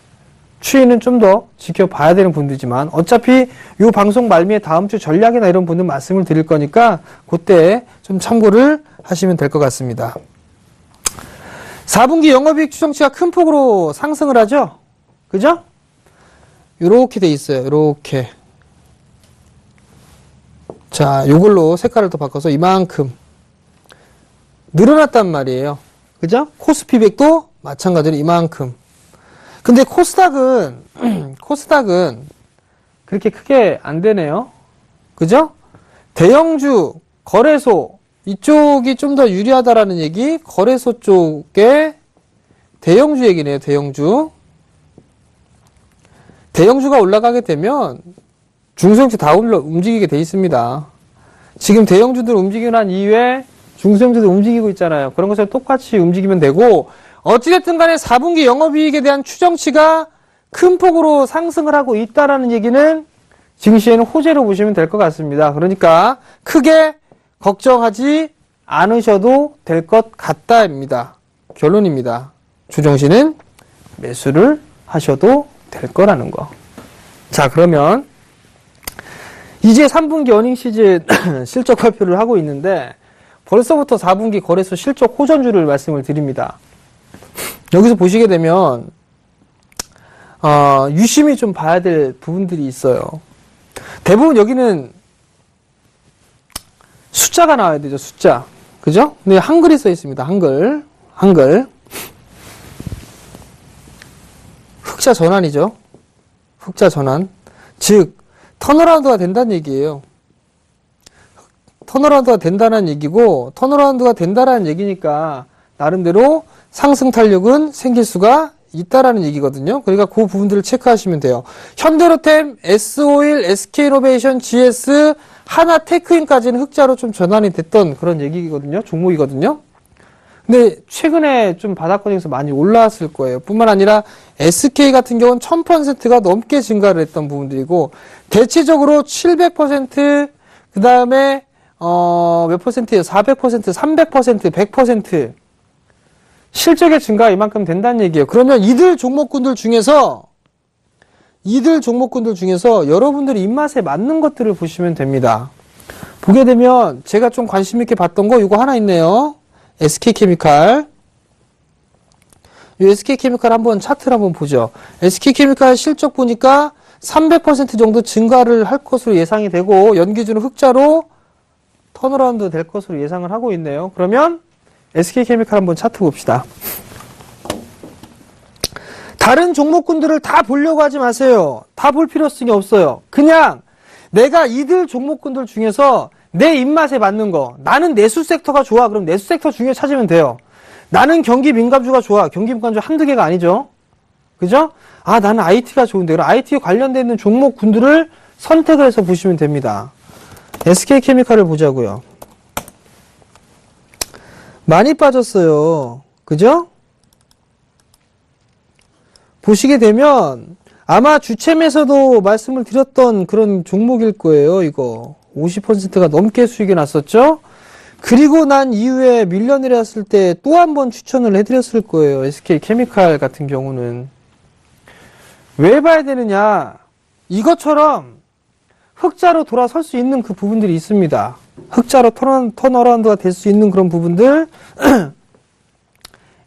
[SPEAKER 2] 추이는 좀 더 지켜봐야 되는 분들이지만 어차피 이 방송 말미에 다음 주 전략이나 이런 분들 말씀을 드릴 거니까 그때 좀 참고를 하시면 될 것 같습니다. 4분기 영업이익 추정치가 큰 폭으로 상승을 하죠? 그죠? 요렇게 돼 있어요. 요렇게. 자, 요걸로 색깔을 더 바꿔서 이만큼 늘어났단 말이에요. 그죠? 코스피백도 마찬가지로 이만큼. 근데 코스닥은 그렇게 크게 안 되네요. 그죠? 대형주, 거래소, 이쪽이 좀 더 유리하다라는 얘기, 거래소 쪽에 대형주 얘기네요, 대형주. 대형주가 올라가게 되면 중소형주 다 움직이게 돼 있습니다. 지금 대형주들 움직이고 난 이후에 중소형주들 움직이고 있잖아요. 그런 것을 똑같이 움직이면 되고, 어찌됐든 간에 4분기 영업이익에 대한 추정치가 큰 폭으로 상승을 하고 있다라는 얘기는 증시에는 호재로 보시면 될 것 같습니다. 그러니까 크게 걱정하지 않으셔도 될 것 같다입니다. 결론입니다. 주정시는 매수를 하셔도 될 거라는 거. 자, 그러면 이제 3분기 어닝 시즌 실적 발표를 하고 있는데 벌써부터 4분기 거래소 실적 호전주를 말씀을 드립니다. 여기서 보시게 되면 유심히 좀 봐야 될 부분들이 있어요. 대부분 여기는 숫자가 나와야 되죠. 숫자. 그죠? 근데 한글이 써 있습니다. 한글. 흑자 전환이죠. 흑자 전환. 즉 턴어라운드가 된다는 얘기예요. 턴어라운드가 된다는 얘기고, 턴어라운드가 된다는 얘기니까 나름대로 상승 탄력은 생길 수가 있다라는 얘기거든요. 그러니까 그 부분들을 체크하시면 돼요. 현대로템, S-오일, SK이노베이션, GS, 하나테크인까지는 흑자로 좀 전환이 됐던 그런 얘기거든요. 종목이거든요. 근데 최근에 좀 바닥권에서 많이 올라왔을 거예요. 뿐만 아니라 SK 같은 경우는 1000%가 넘게 증가를 했던 부분들이고, 대체적으로 700%, 그 다음에 몇 퍼센트예요? 400%, 300%, 100% 실적의 증가가 이만큼 된다는 얘기예요. 그러면 이들 종목군들 중에서 여러분들이 입맛에 맞는 것들을 보시면 됩니다. 보게 되면 제가 좀 관심 있게 봤던 거 이거 하나 있네요. SK케미칼. 이 SK케미칼 한번 차트를 한번 보죠. SK케미칼 실적 보니까 300% 정도 증가를 할 것으로 예상이 되고, 연기준은 흑자로 턴어라운드 될 것으로 예상을 하고 있네요. 그러면 SK케미칼 한번 차트 봅시다. 다른 종목군들을 다 보려고 하지 마세요. 다 볼 필요성이 없어요. 그냥 내가 이들 종목군들 중에서 내 입맛에 맞는 거, 나는 내수 섹터가 좋아. 그럼 내수 섹터 중에 찾으면 돼요. 나는 경기 민감주가 좋아. 경기 민감주 한두 개가 아니죠. 그죠? 아, 나는 IT가 좋은데. 그럼 IT에 관련되어 있는 종목군들을 선택을 해서 보시면 됩니다. SK케미칼을 보자고요. 많이 빠졌어요. 그죠? 보시게 되면 아마 주챔에서도 말씀을 드렸던 그런 종목일 거예요. 이거 50%가 넘게 수익이 났었죠. 그리고 난 이후에 밀려내렸을 때 또 한 번 추천을 해드렸을 거예요. SK케미칼 같은 경우는. 왜 봐야 되느냐, 이것처럼 흑자로 돌아설 수 있는 그 부분들이 있습니다. 흑자로 턴어라운드가 될 수 있는 그런 부분들.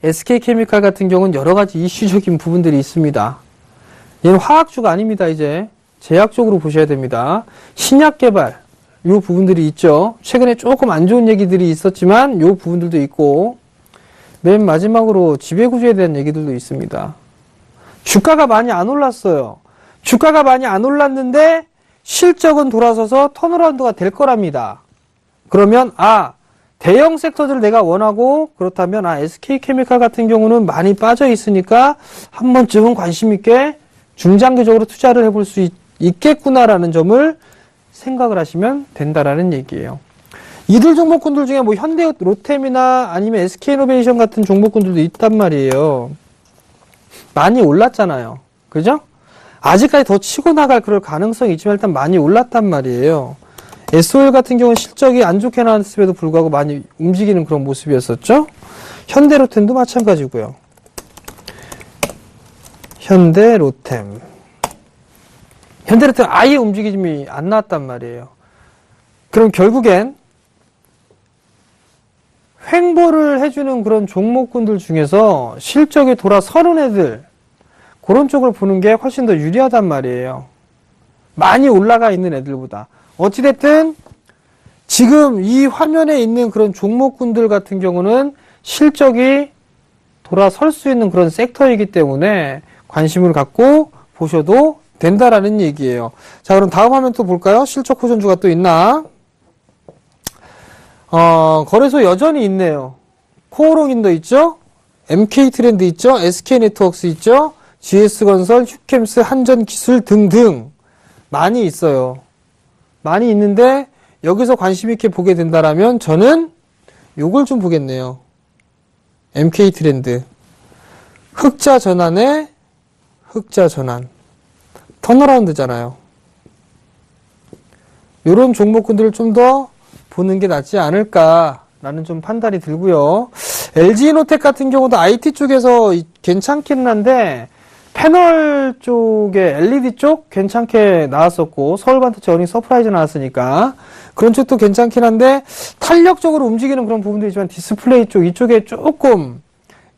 [SPEAKER 2] SK케미칼 같은 경우는 여러 가지 이슈적인 부분들이 있습니다. 얘는 화학주가 아닙니다. 이제 제약적으로 보셔야 됩니다. 신약 개발, 요 부분들이 있죠. 최근에 조금 안 좋은 얘기들이 있었지만 요 부분들도 있고, 맨 마지막으로 지배구조에 대한 얘기들도 있습니다. 주가가 많이 안 올랐어요. 주가가 많이 안 올랐는데 실적은 돌아서서 턴어라운드가 될 거랍니다. 그러면 대형 섹터들을 내가 원하고, 그렇다면 SK케미칼 같은 경우는 많이 빠져 있으니까 한 번쯤은 관심 있게 중장기적으로 투자를 해볼 수 있겠구나라는 점을 생각을 하시면 된다라는 얘기예요. 이들 종목군들 중에 뭐 현대로템이나 아니면 SK이노베이션 같은 종목군들도 있단 말이에요. 많이 올랐잖아요. 그죠? 아직까지 더 치고 나갈 그럴 가능성이 있지만 일단 많이 올랐단 말이에요. S-오일 같은 경우는 실적이 안 좋게 나왔음에도 불구하고 많이 움직이는 그런 모습이었었죠. 현대로템도 마찬가지고요. 현대로템 아예 움직임이 안 나왔단 말이에요. 그럼 결국엔 횡보를 해주는 그런 종목군들 중에서 실적이 돌아서는 애들, 그런 쪽을 보는 게 훨씬 더 유리하단 말이에요. 많이 올라가 있는 애들보다. 어찌됐든 지금 이 화면에 있는 그런 종목군들 같은 경우는 실적이 돌아설 수 있는 그런 섹터이기 때문에 관심을 갖고 보셔도 된다라는 얘기예요. 자, 그럼 다음 화면 또 볼까요? 실적 호전주가 또 있나? 거래소 여전히 있네요. 코오롱인도 있죠? MK트렌드 있죠? SK네트워크스 있죠? GS건설, 휴캠스, 한전기술 등등 많이 있어요. 많이 있는데 여기서 관심 있게 보게 된다라면 저는 요걸 좀 보겠네요. MK트렌드. 흑자 전환에 흑자 전환. 턴어라운드잖아요. 요런 종목군들을 좀 더 보는 게 낫지 않을까라는 좀 판단이 들고요. LG이노텍 같은 경우도 IT 쪽에서 괜찮기는 한데 패널 쪽에 LED 쪽 괜찮게 나왔었고, 서울반도체 어닝 서프라이즈 나왔으니까 그런 쪽도 괜찮긴 한데 탄력적으로 움직이는 그런 부분들이지만 디스플레이 쪽 이쪽에 조금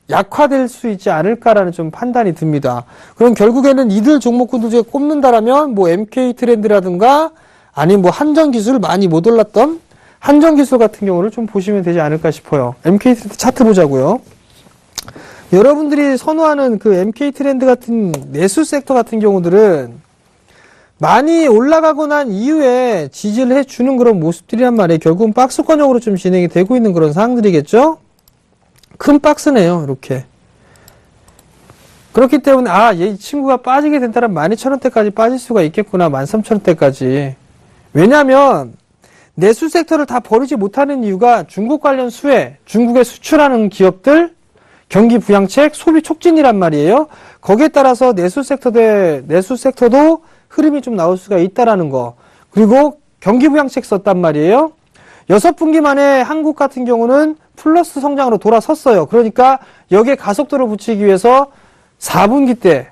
[SPEAKER 2] 약화될 수 있지 않을까라는 좀 판단이 듭니다. 그럼 결국에는 이들 종목군들 중에 꼽는다라면 뭐 MK트렌드라든가 아니면 뭐 한전기술 많이 못 올랐던 한전기술 같은 경우를 좀 보시면 되지 않을까 싶어요. MK트렌드 차트 보자고요. 여러분들이 선호하는 그 MK트렌드 같은 내수 섹터 같은 경우들은 많이 올라가고 난 이후에 지지를 해주는 그런 모습들이란 말이에요. 결국은 박스권형으로 좀 진행이 되고 있는 그런 상황들이겠죠? 큰 박스네요, 이렇게. 그렇기 때문에, 이 친구가 빠지게 된다면 12,000원대까지 빠질 수가 있겠구나, 13,000원대까지. 왜냐면, 내수 섹터를 다 버리지 못하는 이유가 중국 관련 수혜, 중국에 수출하는 기업들, 경기 부양책, 소비 촉진이란 말이에요. 거기에 따라서 내수 섹터도 흐름이 좀 나올 수가 있다라는 거. 그리고 경기 부양책 썼단 말이에요. 6분기 만에 한국 같은 경우는 플러스 성장으로 돌아섰어요. 그러니까 여기에 가속도를 붙이기 위해서 4분기 때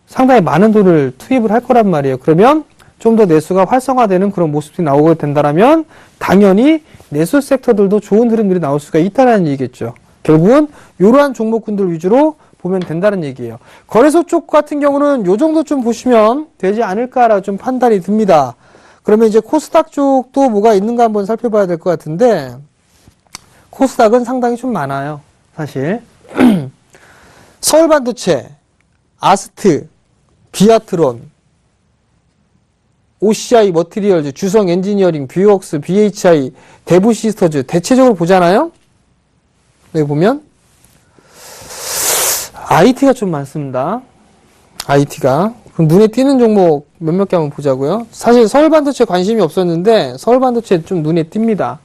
[SPEAKER 2] 상당히 많은 돈을 투입을 할 거란 말이에요. 그러면 좀 더 내수가 활성화되는 그런 모습이 나오게 된다면 당연히 내수 섹터들도 좋은 흐름들이 나올 수가 있다는 얘기겠죠. 결국은 이러한 종목군들 위주로 보면 된다는 얘기예요. 거래소 쪽 같은 경우는 요 정도 좀 보시면 되지 않을까라 좀 판단이 듭니다. 그러면 이제 코스닥 쪽도 뭐가 있는가 한번 살펴봐야 될 것 같은데, 코스닥은 상당히 좀 많아요, 사실. 서울반도체, 아스트, 비아트론, OCI 머티리얼즈, 주성 엔지니어링, 뷰웍스, BHI, 대부시스터즈 대체적으로 보잖아요. 여기 보면 IT가 좀 많습니다. IT가. 그럼 눈에 띄는 종목 몇몇 개 한번 보자고요. 사실 서울반도체 관심이 없었는데 서울반도체 좀 눈에 띕니다.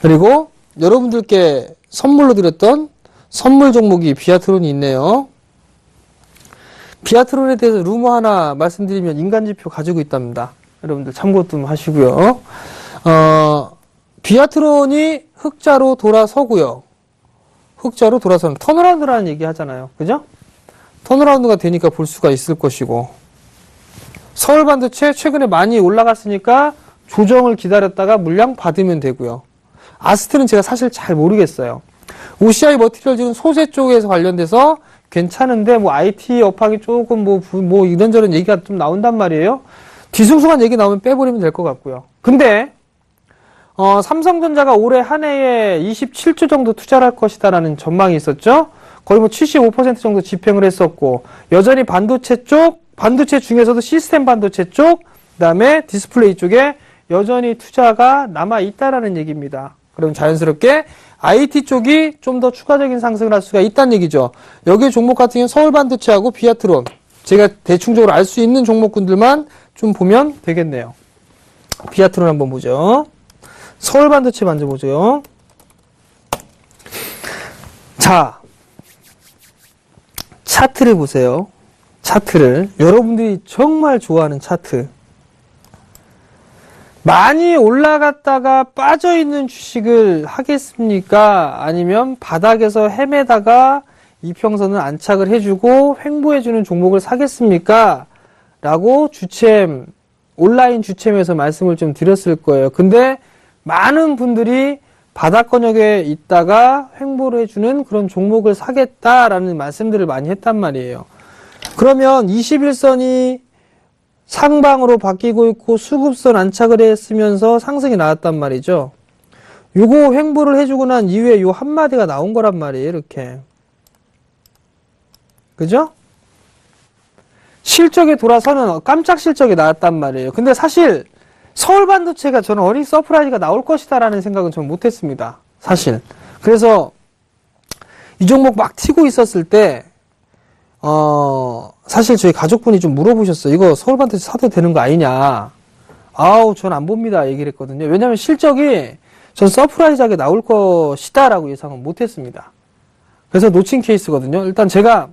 [SPEAKER 2] 그리고 여러분들께 선물로 드렸던 선물 종목이 비아트론이 있네요. 비아트론에 대해서 루머 하나 말씀드리면 인간지표 가지고 있답니다. 여러분들 참고 좀 하시고요. 비아트론이 흑자로 돌아서고요. 흑자로 돌아서는 턴어라운드라는 얘기 하잖아요. 그죠? 턴어라운드가 되니까 볼 수가 있을 것이고, 서울반도체 최근에 많이 올라갔으니까 조정을 기다렸다가 물량 받으면 되고요. 아스트는 제가 사실 잘 모르겠어요. OCI 머티리얼즈는 소재 쪽에서 관련돼서 괜찮은데 IT 업황이 조금 이런저런 얘기가 좀 나온단 말이에요. 뒤숭숭한 얘기 나오면 빼버리면 될 것 같고요. 근데 삼성전자가 올해 한 해에 27조 정도 투자를 할 것이다라는 전망이 있었죠. 거의 75% 정도 집행을 했었고, 여전히 반도체 중에서도 시스템 반도체 쪽, 그다음에 디스플레이 쪽에 여전히 투자가 남아 있다라는 얘기입니다. 그럼 자연스럽게 IT 쪽이 좀 더 추가적인 상승을 할 수가 있다는 얘기죠. 여기 종목 같은 경우는 서울반도체하고 비아트론, 제가 대충적으로 알 수 있는 종목군들만 좀 보면 되겠네요. 비아트론 한번 보죠. 서울반도체 먼저 보죠. 자, 차트를 보세요. 차트를. 여러분들이 정말 좋아하는 차트. 많이 올라갔다가 빠져있는 주식을 하겠습니까? 아니면 바닥에서 헤매다가 이평선을 안착을 해주고 횡보해주는 종목을 사겠습니까? 라고 온라인 주챔에서 말씀을 좀 드렸을 거예요. 근데 많은 분들이 바닥권역에 있다가 횡보를 해주는 그런 종목을 사겠다라는 말씀들을 많이 했단 말이에요. 그러면 21선이 상방으로 바뀌고 있고 수급선 안착을 했으면서 상승이 나왔단 말이죠. 요거 횡보를 해주고 난 이후에 요 한마디가 나온 거란 말이에요. 이렇게. 그죠? 실적에 돌아서는 깜짝 실적이 나왔단 말이에요. 근데 사실 서울반도체가 저는 어닝 서프라이즈가 나올 것이다라는 생각은 저는 못했습니다. 사실. 그래서 이 종목 막 튀고 있었을 때 사실 저희 가족분이 좀 물어보셨어요. 이거 서울반도체 사도 되는 거 아니냐. 전 안 봅니다. 얘기를 했거든요. 왜냐면 실적이 전 서프라이즈하게 나올 것이다 라고 예상은 못했습니다. 그래서 놓친 케이스거든요. 일단 제가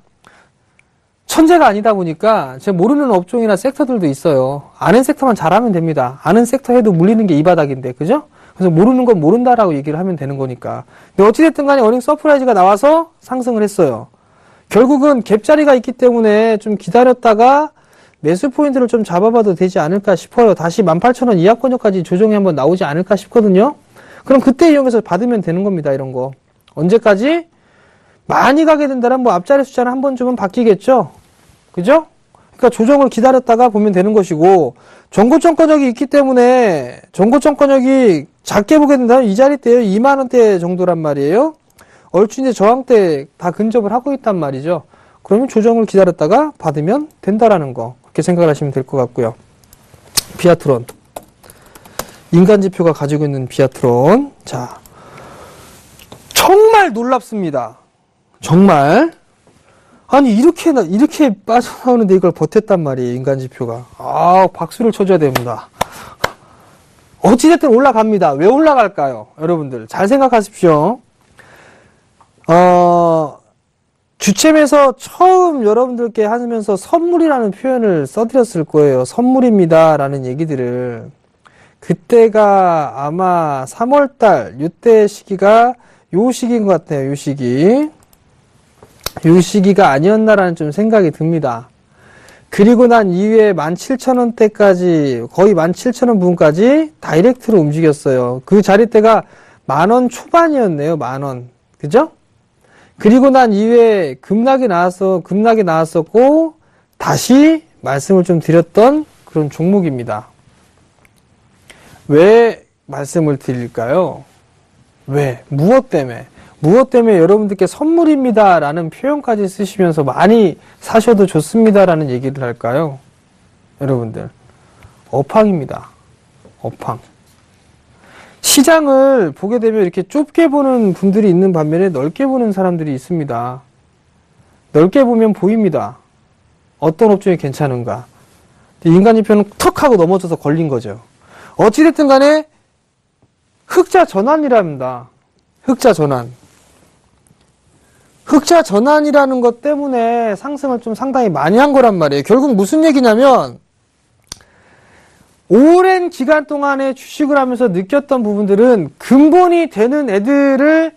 [SPEAKER 2] 천재가 아니다 보니까 제가 모르는 업종이나 섹터들도 있어요. 아는 섹터만 잘하면 됩니다. 아는 섹터 해도 물리는 게 이 바닥인데, 그죠? 그래서 모르는 건 모른다라고 얘기를 하면 되는 거니까. 근데 어찌됐든 간에 어닝 서프라이즈가 나와서 상승을 했어요. 결국은 갭자리가 있기 때문에 좀 기다렸다가 매수 포인트를 좀 잡아봐도 되지 않을까 싶어요. 다시 18,000원 이하권역까지 조정이 한번 나오지 않을까 싶거든요. 그럼 그때 이용해서 받으면 되는 겁니다. 이런 거. 언제까지? 많이 가게 된다면 앞자리 숫자는 한 번쯤은 바뀌겠죠? 그죠? 그러니까 조정을 기다렸다가 보면 되는 것이고, 전고점권역이 있기 때문에 전고점권역이 작게 보게 된다면 이 자리대요. 2만원대 정도란 말이에요. 얼추 이제 저항대 다 근접을 하고 있단 말이죠. 그러면 조정을 기다렸다가 받으면 된다라는 거. 그렇게 생각을 하시면 될 것 같고요. 비아트론. 인간지표가 가지고 있는 비아트론. 자, 정말 놀랍습니다. 정말. 아니, 이렇게 빠져나오는데 이걸 버텼단 말이에요, 인간지표가. 아, 박수를 쳐줘야 됩니다. 어찌됐든 올라갑니다. 왜 올라갈까요? 여러분들, 잘 생각하십시오. 주챔에서 처음 여러분들께 하면서 선물이라는 표현을 써드렸을 거예요. 선물입니다. 라는 얘기들을. 그때가 아마 3월달, 요때 시기가 요 시기인 것 같아요. 요 시기. 요 시기가 아니었나라는 좀 생각이 듭니다. 그리고 난 이후에 17,000원대까지, 거의 17,000원 부분까지 다이렉트로 움직였어요. 그 자리대가 10,000원 초반이었네요. 10,000원. 그죠? 그리고 난 이후에 급락이 나왔었고, 다시 말씀을 좀 드렸던 그런 종목입니다. 왜 말씀을 드릴까요? 왜? 무엇 때문에? 무엇 때문에 여러분들께 선물입니다 라는 표현까지 쓰시면서 많이 사셔도 좋습니다 라는 얘기를 할까요? 여러분들, 업황입니다. 업황. 시장을 보게 되면 이렇게 좁게 보는 분들이 있는 반면에 넓게 보는 사람들이 있습니다. 넓게 보면 보입니다. 어떤 업종이 괜찮은가. 인간지표는 턱 하고 넘어져서 걸린 거죠. 어찌됐든 간에 흑자 전환이랍니다. 흑자 전환. 흑자 전환이라는 것 때문에 상승을 좀 상당히 많이 한 거란 말이에요. 결국 무슨 얘기냐면 오랜 기간 동안에 주식을 하면서 느꼈던 부분들은 근본이 되는 애들을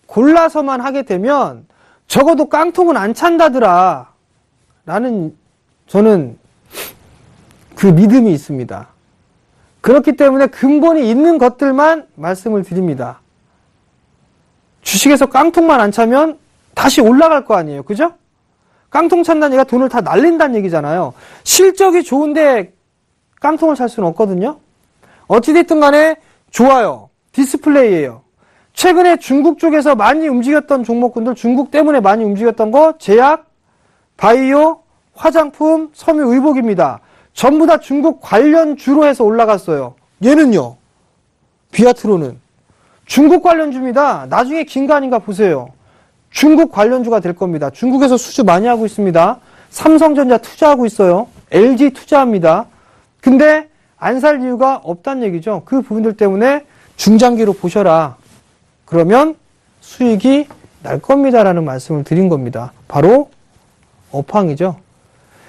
[SPEAKER 2] 골라서만 하게 되면 적어도 깡통은 안 찬다더라 라는 저는 그 믿음이 있습니다. 그렇기 때문에 근본이 있는 것들만 말씀을 드립니다. 주식에서 깡통만 안 차면 다시 올라갈 거 아니에요. 그죠? 깡통 찬다는 얘기가 돈을 다 날린다는 얘기잖아요. 실적이 좋은데 깡통을 살 수는 없거든요. 어찌됐든 간에 좋아요. 디스플레이예요. 최근에 중국 쪽에서 많이 움직였던 종목군들, 중국 때문에 많이 움직였던 거 제약, 바이오, 화장품, 섬유, 의복입니다. 전부 다 중국 관련주로 해서 올라갔어요. 얘는요. 비아트로는 중국 관련주입니다. 나중에 긴가아닌가 보세요. 중국 관련주가 될 겁니다. 중국에서 수주 많이 하고 있습니다. 삼성전자 투자하고 있어요. LG 투자합니다. 근데 안 살 이유가 없다는 얘기죠. 그 부분들 때문에 중장기로 보셔라. 그러면 수익이 날 겁니다라는 말씀을 드린 겁니다. 바로 업황이죠.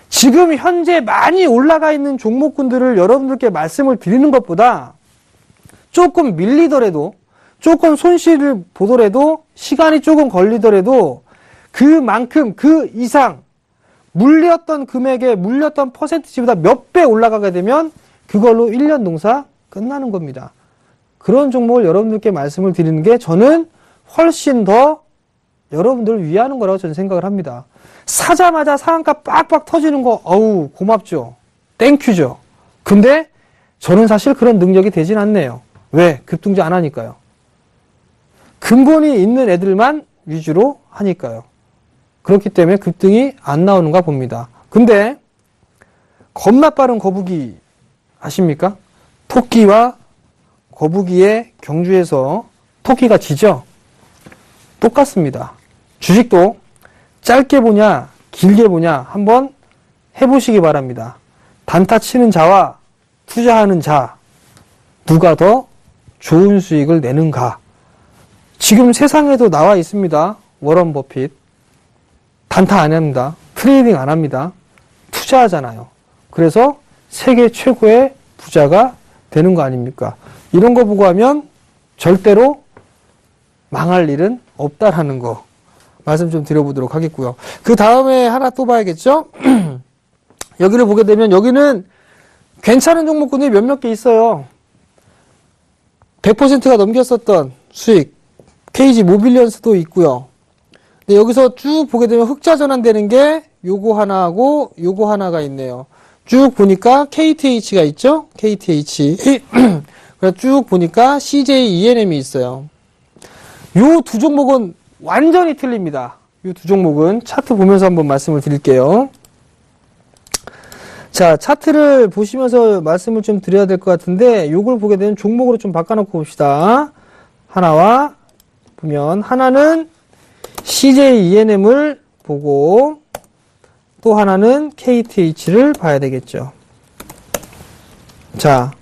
[SPEAKER 2] 지금 현재 많이 올라가 있는 종목군들을 여러분들께 말씀을 드리는 것보다 조금 밀리더라도, 조금 손실을 보더라도, 시간이 조금 걸리더라도 그만큼 그 이상 물렸던 금액에 물렸던 퍼센티지보다 몇 배 올라가게 되면 그걸로 1년 농사 끝나는 겁니다. 그런 종목을 여러분들께 말씀을 드리는 게 저는 훨씬 더 여러분들을 위하는 거라고 저는 생각을 합니다. 사자마자 상한가 빡빡 터지는 거 어우 고맙죠. 땡큐죠. 근데 저는 사실 그런 능력이 되진 않네요. 왜? 급등주 안 하니까요. 근본이 있는 애들만 위주로 하니까요. 그렇기 때문에 급등이 안 나오는가 봅니다. 근데 겁나 빠른 거북이 아십니까? 토끼와 거북이의 경주에서 토끼가 지죠? 똑같습니다. 주식도 짧게 보냐 길게 보냐 한번 해보시기 바랍니다. 단타 치는 자와 투자하는 자 누가 더 좋은 수익을 내는가. 지금 세상에도 나와 있습니다. 워런 버핏 단타 안 합니다. 트레이딩 안 합니다. 투자하잖아요. 그래서 세계 최고의 부자가 되는 거 아닙니까? 이런 거 보고 하면 절대로 망할 일은 없다라는 거 말씀 좀 드려보도록 하겠고요. 그 다음에 하나 또 봐야겠죠? 여기를 보게 되면 여기는 괜찮은 종목군이 몇몇 개 있어요. 100%가 넘겼었던 수익 KG 모빌리언스도 있고요. 근데 여기서 쭉 보게 되면 흑자 전환되는 게 요거 하나하고 요거 하나가 있네요. 쭉 보니까 KTH가 있죠? KTH. 그래서 쭉 보니까 CJ ENM이 있어요. 요 두 종목은 완전히 틀립니다. 요 두 종목은 차트 보면서 한번 말씀을 드릴게요. 자, 차트를 보시면서 말씀을 좀 드려야 될 것 같은데, 요걸 보게 되면 종목으로 좀 바꿔놓고 봅시다. 하나와, 보면, 하나는 CJ ENM을 보고, 또 하나는 KTH를 봐야 되겠죠. 자,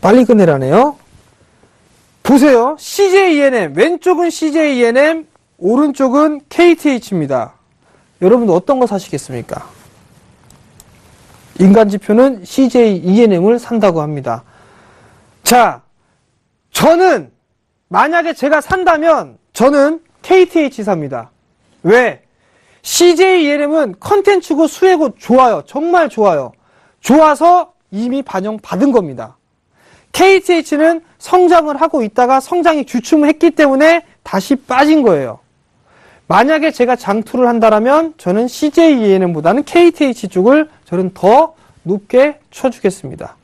[SPEAKER 2] 빨리 끝내라네요. 보세요. CJ ENM, 왼쪽은 CJ ENM, 오른쪽은 KTH입니다. 여러분 어떤 거 사시겠습니까? 인간지표는 CJ ENM을 산다고 합니다. 자, 저는 만약에 제가 산다면 저는 KTH 삽니다. 왜? CJ ENM은 컨텐츠고 수혜고 좋아요. 정말 좋아요. 좋아서 이미 반영받은 겁니다. KTH는 성장을 하고 있다가 성장이 주춤했기 때문에 다시 빠진 거예요. 만약에 제가 장투를 한다면 저는 CJ ENM보다는 KTH 쪽을 저는 더 높게 쳐주겠습니다.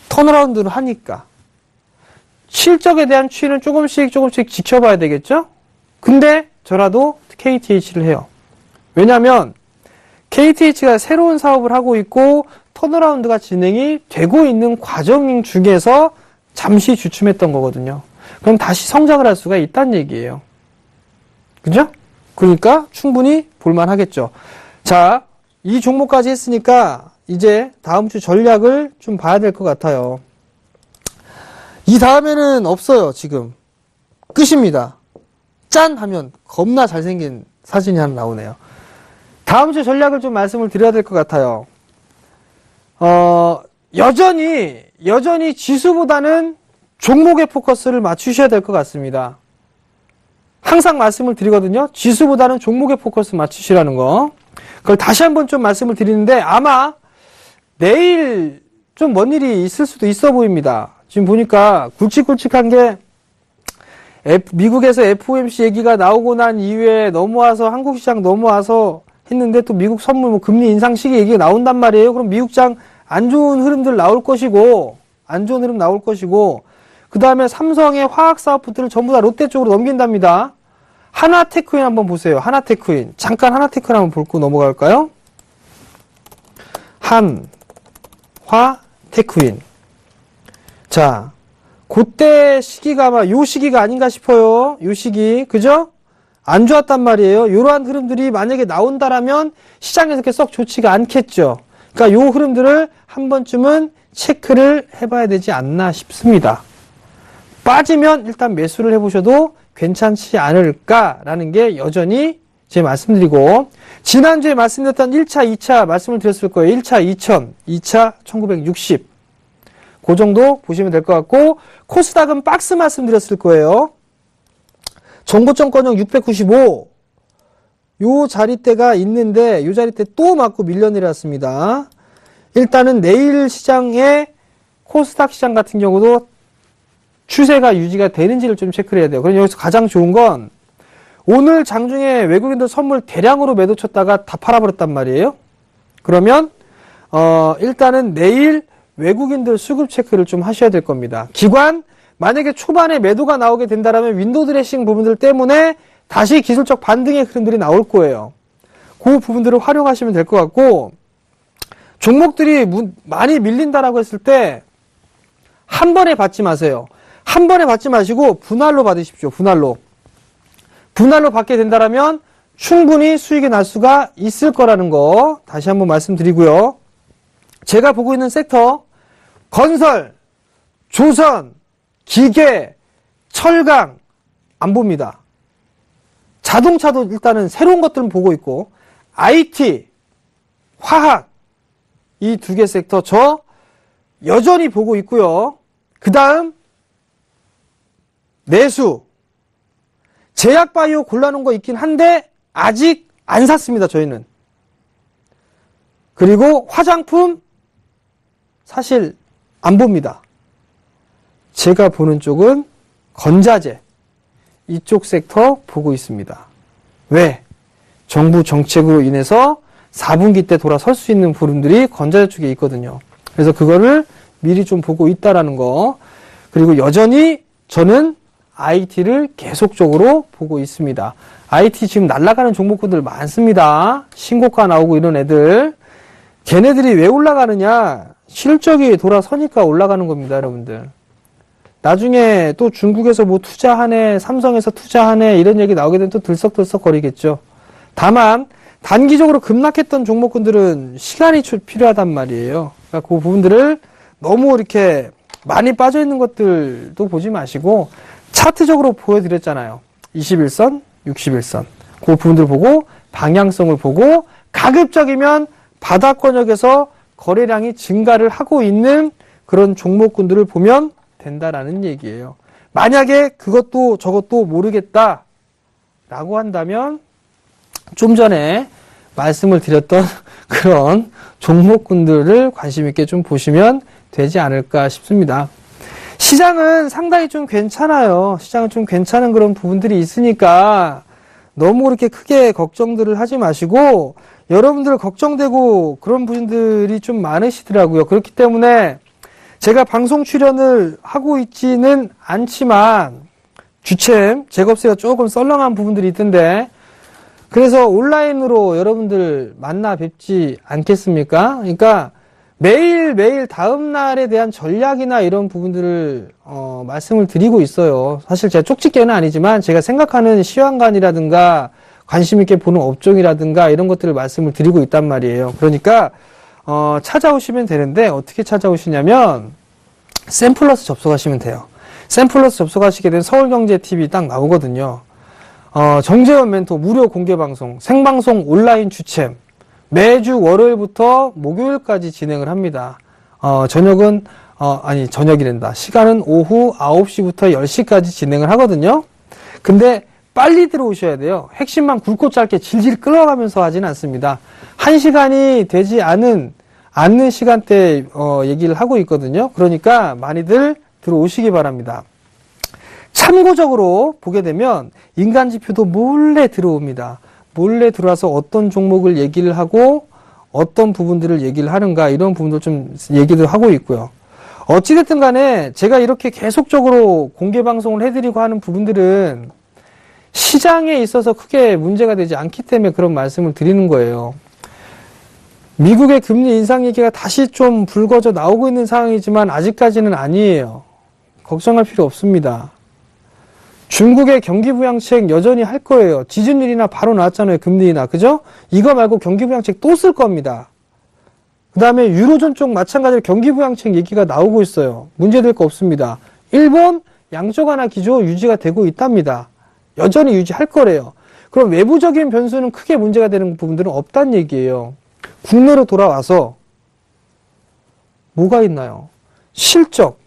[SPEAKER 2] 턴어라운드를 하니까. 실적에 대한 추이는 조금씩 지켜봐야 되겠죠? 근데 저라도 KTH를 해요. 왜냐하면 KTH가 새로운 사업을 하고 있고 턴어라운드가 진행이 되고 있는 과정 중에서 잠시 주춤했던 거거든요. 그럼 다시 성장을 할 수가 있다는 얘기예요. 그죠? 그러니까 충분히 볼만하겠죠. 자, 이 종목까지 했으니까 이제 다음 주 전략을 좀 봐야 될 것 같아요. 이 다음에는 없어요, 지금. 끝입니다. 짠! 하면 겁나 잘생긴 사진이 하나 나오네요. 다음 주 전략을 좀 말씀을 드려야 될 것 같아요. 여전히 지수보다는 종목의 포커스를 맞추셔야 될 것 같습니다. 항상 말씀을 드리거든요. 지수보다는 종목의 포커스 맞추시라는 거. 그걸 다시 한번 좀 말씀을 드리는데 아마 내일 좀 뭔 일이 있을 수도 있어 보입니다. 지금 보니까 굵직굵직한 게 미국에서 FOMC 얘기가 나오고 난 이후에 넘어와서 한국 시장 넘어와서 했는데 또 미국 선물 뭐 금리 인상 시기 얘기가 나온단 말이에요. 그럼 미국장 안 좋은 흐름들 나올 것이고 그 다음에 삼성의 화학 사업부들을 전부 다 롯데 쪽으로 넘긴답니다. 하나테크인 한번 보세요. 하나테크인. 잠깐 하나테크인 한번 볼고 넘어갈까요? 한화테크인. 자, 그때 시기가 아마 요 시기가 아닌가 싶어요. 요 시기. 그죠? 안 좋았단 말이에요. 이러한 흐름들이 만약에 나온다라면 시장에서 이렇게 썩 좋지가 않겠죠. 그러니까 요 흐름들을 한 번쯤은 체크를 해봐야 되지 않나 싶습니다. 빠지면 일단 매수를 해보셔도 괜찮지 않을까라는 게 여전히 제 말씀드리고, 지난주에 말씀드렸던 1차, 2차 말씀을 드렸을 거예요. 1차 2000, 2차 1960. 그 정도 보시면 될 것 같고, 코스닥은 박스 말씀드렸을 거예요. 정고점권역 695. 요 자리대가 있는데, 요 자리대 또 맞고 밀려 내렸습니다. 일단은 내일 시장의 코스닥 시장 같은 경우도 추세가 유지가 되는지를 좀 체크를 해야 돼요. 그럼 여기서 가장 좋은 건 오늘 장중에 외국인들 선물 대량으로 매도 쳤다가 다 팔아버렸단 말이에요. 그러면 일단은 내일 외국인들 수급 체크를 좀 하셔야 될 겁니다. 기관 만약에 초반에 매도가 나오게 된다면 윈도우 드레싱 부분들 때문에 다시 기술적 반등의 흐름들이 나올 거예요. 그 부분들을 활용하시면 될 것 같고, 종목들이 많이 밀린다라고 했을 때 한 번에 받지 마세요. 한 번에 받지 마시고 분할로 받으십시오. 분할로 받게 된다면 충분히 수익이 날 수가 있을 거라는 거 다시 한번 말씀드리고요. 제가 보고 있는 섹터, 건설, 조선, 기계, 철강 안 봅니다. 자동차도 일단은 새로운 것들은 보고 있고, IT, 화학 이 두 개 섹터 저 여전히 보고 있고요. 그 다음 내수, 제약바이오 골라놓은 거 있긴 한데 아직 안 샀습니다. 저희는. 그리고 화장품 사실 안 봅니다. 제가 보는 쪽은 건자재 이쪽 섹터 보고 있습니다. 왜? 정부 정책으로 인해서 4분기 때 돌아설 수 있는 부분들이 건자재 쪽에 있거든요. 그래서 그거를 미리 좀 보고 있다라는 거. 그리고 여전히 저는 IT를 계속적으로 보고 있습니다. IT 지금 날아가는 종목군들 많습니다. 신고가 나오고 이런 애들. 걔네들이 왜 올라가느냐? 실적이 돌아서니까 올라가는 겁니다, 여러분들. 나중에 또 중국에서 뭐 투자하네, 삼성에서 투자하네, 이런 얘기 나오게 되면 또 들썩들썩 거리겠죠. 다만, 단기적으로 급락했던 종목군들은 시간이 필요하단 말이에요. 그러니까 그 부분들을 너무 이렇게 많이 빠져있는 것들도 보지 마시고, 차트적으로 보여드렸잖아요. 21선, 61선. 그 부분들 보고, 방향성을 보고, 가급적이면 바닥권역에서 거래량이 증가를 하고 있는 그런 종목군들을 보면 된다라는 얘기예요. 만약에 그것도 저것도 모르겠다 라고 한다면 좀 전에 말씀을 드렸던 그런 종목군들을 관심 있게 좀 보시면 되지 않을까 싶습니다. 시장은 상당히 좀 괜찮아요. 시장은 좀 괜찮은 그런 부분들이 있으니까 너무 그렇게 크게 걱정들을 하지 마시고, 여러분들 걱정되고 그런 분들이 좀 많으시더라고요. 그렇기 때문에 제가 방송 출연을 하고 있지는 않지만 주챔 제겁세가 조금 썰렁한 부분들이 있던데, 그래서 온라인으로 여러분들 만나 뵙지 않겠습니까? 그러니까 매일매일 다음 날에 대한 전략이나 이런 부분들을 말씀을 드리고 있어요. 사실 제가 쪽집게는 아니지만 제가 생각하는 시황관이라든가 관심 있게 보는 업종이라든가 이런 것들을 말씀을 드리고 있단 말이에요. 그러니까 찾아오시면 되는데, 어떻게 찾아오시냐면 샘플러스 접속하시면 돼요. 샘플러스 접속하시게 되면 서울경제TV 딱 나오거든요. 정재원 멘토 무료 공개방송, 생방송 온라인 주챔 매주 월요일부터 목요일까지 진행을 합니다. 저녁이란다. 시간은 오후 9시부터 10시까지 진행을 하거든요. 근데 빨리 들어오셔야 돼요. 핵심만 굵고 짧게 질질 끌어가면서 하진 않습니다. 1시간이 되지 않는 시간대에 얘기를 하고 있거든요. 그러니까 많이들 들어오시기 바랍니다. 참고적으로 보게 되면 인간지표도 몰래 들어옵니다. 몰래 들어와서 어떤 종목을 얘기를 하고 어떤 부분들을 얘기를 하는가, 이런 부분들 좀 얘기를 하고 있고요. 어찌됐든 간에 제가 이렇게 계속적으로 공개방송을 해드리고 하는 부분들은 시장에 있어서 크게 문제가 되지 않기 때문에 그런 말씀을 드리는 거예요. 미국의 금리 인상 얘기가 다시 좀 불거져 나오고 있는 상황이지만 아직까지는 아니에요. 걱정할 필요 없습니다. 중국의 경기 부양책 여전히 할 거예요. 지준율이나 바로 나왔잖아요. 금리 인하. 그죠? 이거 말고 경기 부양책 또 쓸 겁니다. 그 다음에 유로존 쪽 마찬가지로 경기 부양책 얘기가 나오고 있어요. 문제될 거 없습니다. 일본 양적 완화 기조 유지가 되고 있답니다. 여전히 유지할 거래요. 그럼 외부적인 변수는 크게 문제가 되는 부분들은 없다는 얘기예요. 국내로 돌아와서 뭐가 있나요? 실적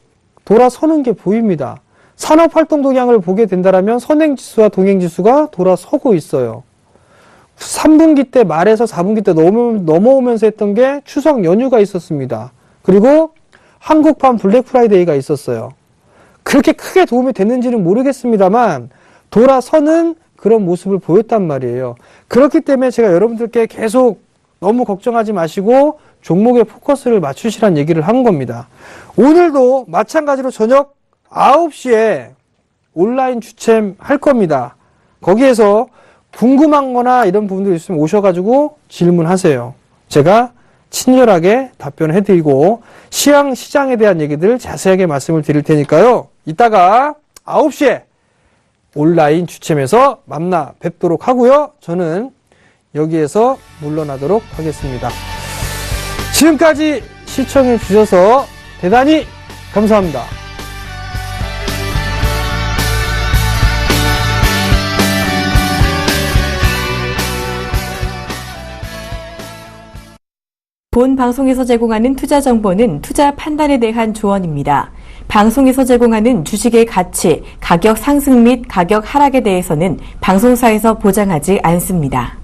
[SPEAKER 2] 돌아서는 게 보입니다. 산업활동 동향을 보게 된다면 선행지수와 동행지수가 돌아서고 있어요. 3분기 때 말에서 4분기 때 넘어오면서 했던 게 추석 연휴가 있었습니다. 그리고 한국판 블랙프라이데이가 있었어요. 그렇게 크게 도움이 됐는지는 모르겠습니다만 돌아서는 그런 모습을 보였단 말이에요. 그렇기 때문에 제가 여러분들께 계속 너무 걱정하지 마시고 종목에 포커스를 맞추시란 얘기를 한 겁니다. 오늘도 마찬가지로 저녁 9시에 온라인 주챔 할 겁니다. 거기에서 궁금한 거나 이런 부분들이 있으면 오셔가지고 질문하세요. 제가 친절하게 답변을 해드리고 시장에 대한 얘기들 자세하게 말씀을 드릴 테니까요. 이따가 9시에 온라인 주챔에서 만나 뵙도록 하고요. 저는 여기에서 물러나도록 하겠습니다. 지금까지 시청해 주셔서 대단히 감사합니다.
[SPEAKER 1] 본 방송에서 제공하는 투자 정보는 투자 판단에 대한 조언입니다. 방송에서 제공하는 주식의 가치, 가격 상승 및 가격 하락에 대해서는 방송사에서 보장하지 않습니다.